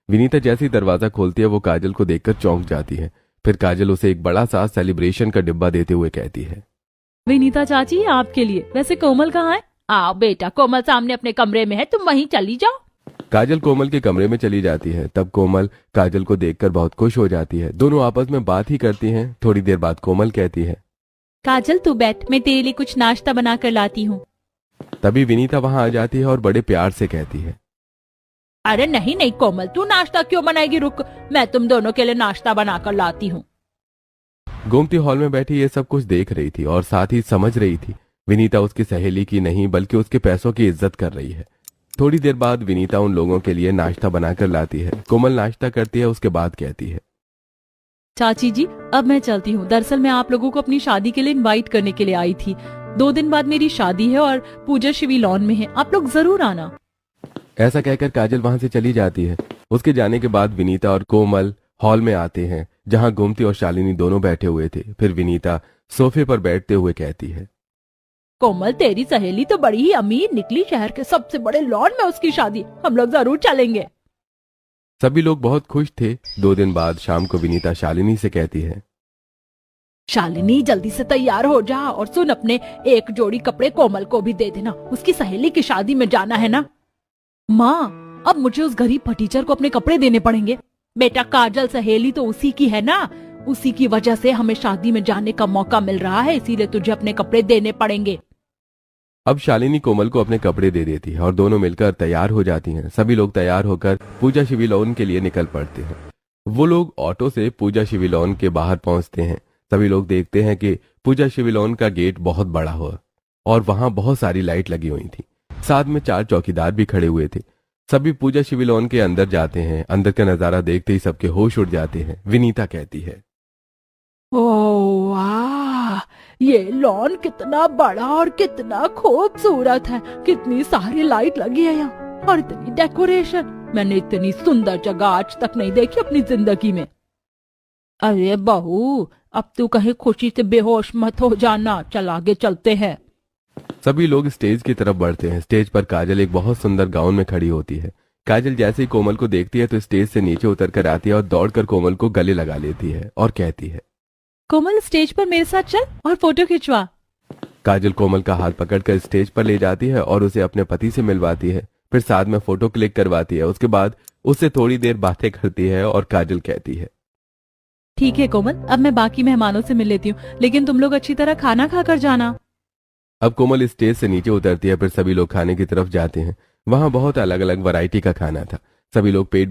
विनीता जैसे ही दरवाजा खोलती है वो काजल को देखकर चौंक जाती है। फिर काजल उसे एक बड़ा सा सेलिब्रेशन का डिब्बा देते हुए कहती है, विनीता चाची आपके लिए। वैसे कोमल कहाँ है? आओ बेटा, कोमल सामने अपने कमरे में है, तुम वहीं चली जाओ। काजल कोमल के कमरे में चली जाती है। तब कोमल काजल को देखकर बहुत खुश हो जाती है। दोनों आपस में बात ही करती हैं। थोड़ी देर बाद कोमल कहती है, काजल तू बैठ, मैं तेरे लिए कुछ नाश्ता बना कर लाती हूँ। तभी विनीता वहां आ जाती है और बड़े प्यार से कहती है, अरे नहीं नहीं कोमल, तू नाश्ता क्यों बनाएगी, रुक, मैं तुम दोनों के लिए नाश्ता बना कर लाती हूँ। गोमती हॉल में बैठी ये सब कुछ देख रही थी और साथ ही समझ रही थी विनीता उसकी सहेली की नहीं बल्कि उसके पैसों की इज्जत कर रही है। थोड़ी देर बाद विनीता उन लोगों के लिए नाश्ता बनाकर लाती है। कोमल नाश्ता करती है, उसके बाद कहती है, चाची जी अब मैं चलती हूँ। दरअसल मैं आप लोगों को अपनी शादी के लिए इनवाइट करने के लिए आई थी। 2 दिन बाद मेरी शादी है और पूजा शिवी लॉन में है, आप लोग जरूर आना। ऐसा कहकर काजल वहां से चली जाती है। उसके जाने के बाद विनीता और कोमल हॉल में आते हैं जहां गोमती और शालिनी दोनों बैठे हुए थे। फिर विनीता सोफे पर बैठते हुए कहती है, कोमल तेरी सहेली तो बड़ी ही अमीर निकली, शहर के सबसे बड़े लॉन में उसकी शादी, हम लोग जरूर चलेंगे। सभी लोग बहुत खुश थे। 2 दिन बाद शाम को विनीता शालिनी से कहती है, शालिनी जल्दी से तैयार हो जा और सुन, अपने एक जोड़ी कपड़े कोमल को भी दे देना, उसकी सहेली की शादी में जाना है ना। माँ अब मुझे उस गरीब फटीचर को अपने कपड़े देने पड़ेंगे। बेटा काजल सहेली तो उसी की है ना, उसी की वजह से हमें शादी में जाने का मौका मिल रहा है, इसीलिए तुझे अपने कपड़े देने पड़ेंगे। अब शालिनी कोमल को अपने कपड़े दे देती है और दोनों मिलकर तैयार हो जाती हैं। सभी लोग तैयार होकर पूजा शिवी लॉन के लिए निकल पड़ते हैं। वो लोग ऑटो से पूजा शिवी लॉन के बाहर पहुंचते हैं। सभी लोग देखते हैं कि पूजा शिवी लॉन का गेट बहुत बड़ा हुआ और वहां बहुत सारी लाइट लगी हुई थी। साथ में 4 चौकीदार भी खड़े हुए थे। सभी पूजा शिवी लॉन के अंदर जाते हैं। अंदर का नजारा देखते ही सबके होश उड़ जाते हैं। विनीता कहती है, ओह वाह, ये लॉन कितना बड़ा और कितना खूबसूरत है, कितनी सारी लाइट लगी है यहाँ और इतनी डेकोरेशन, मैंने इतनी सुंदर जगह आज तक नहीं देखी अपनी जिंदगी में। अरे बहू, अब तू कहीं खुशी से बेहोश मत हो जाना, चल आगे चलते हैं। सभी लोग स्टेज की तरफ बढ़ते हैं। स्टेज पर काजल एक बहुत सुंदर गाउन में खड़ी होती है। काजल जैसे ही कोमल को देखती है तो स्टेज से नीचे उतर कर आती है और दौड़कर कोमल को गले लगा लेती है और कहती है, कोमल स्टेज पर मेरे साथ चल और फोटो खिंचवा। काजल कोमल का हाथ पकड़कर स्टेज पर ले जाती है और उसे अपने पति से मिलवाती है। फिर साथ में फोटो क्लिक करवाती है। उसके बाद उससे थोड़ी देर बातें करती है और काजल कहती है, ठीक है कोमल, अब मैं बाकी मेहमानों से मिल लेती हूँ, लेकिन तुम लोग अच्छी तरह खाना खाकर जाना। अब कोमल स्टेज से नीचे उतरती है। फिर सभी लोग खाने की तरफ जाते हैं। वहां बहुत अलग अलग वैरायटी का खाना था। सभी लोग पेट